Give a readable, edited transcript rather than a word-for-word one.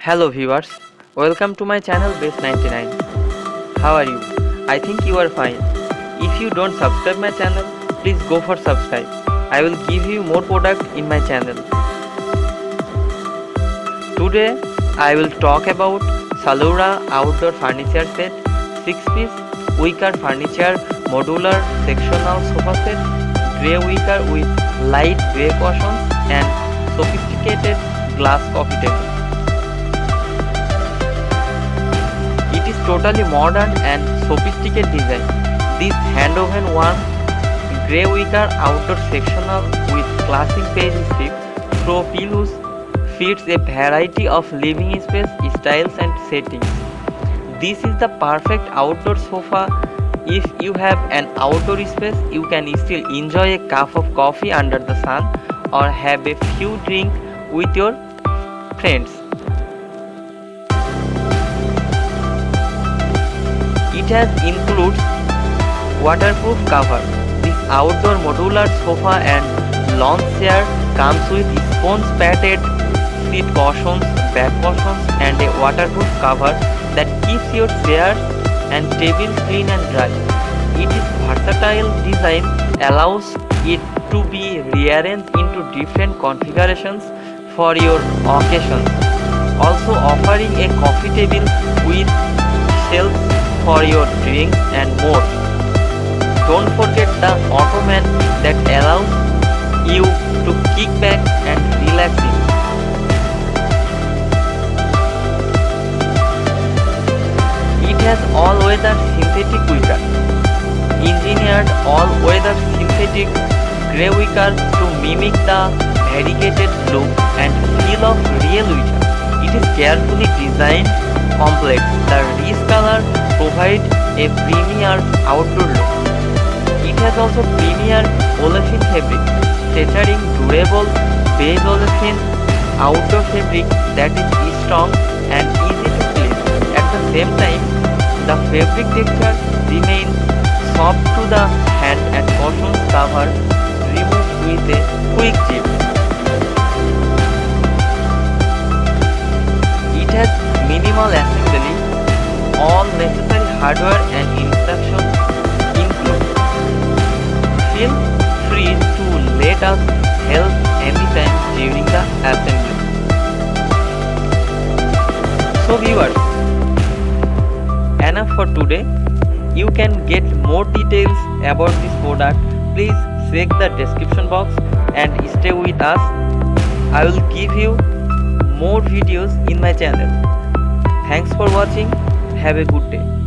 Hello viewers, welcome to my channel Base 99. How are you? I think you are fine. If you don't subscribe my channel, please go for subscribe. I will give you more product in my channel. Today I will talk about Solaura outdoor furniture set, 6-piece Wicker furniture, modular sectional sofa set, grey wicker with light grey cushions and sophisticated glass coffee table. It is totally modern and sophisticated design. This hand-woven warm grey wicker outdoor sectional with classic beige strip throw pillows fits a variety of living space styles and settings. This is the perfect outdoor sofa. If you have an outdoor space, you can still enjoy a cup of coffee under the sun or have a few drinks with your friends. It has includes waterproof cover. This outdoor modular sofa and lawn chair comes with sponge padded seat cushions, back cushions and a waterproof cover that keeps your chairs and tables clean and dry. Its versatile design allows it to be rearranged into different configurations for your occasions. Also offering a coffee table with shelves for your drinks and more. Don't forget the ottoman that allows you to kick back and relax in. It has all-weather synthetic wicker. Engineered all-weather synthetic grey wicker to mimic the variegated look and feel of real wicker. It is carefully designed complex. The rich color provides a premier outdoor look. It has also premier olefin fabric, featuring durable beige olefin outdoor fabric that is strong and easy to clean. At the same time, the fabric texture remains soft to the hand and cushions cover removed with a quick zip. It has minimal assembly. All necessary hardware and instructions included. Feel free to let us help anytime during the assembly. So viewers, enough for today. You can get more details about this product. Please check the description box and stay with us. I will give you more videos in my channel. Thanks for watching. Have a good day.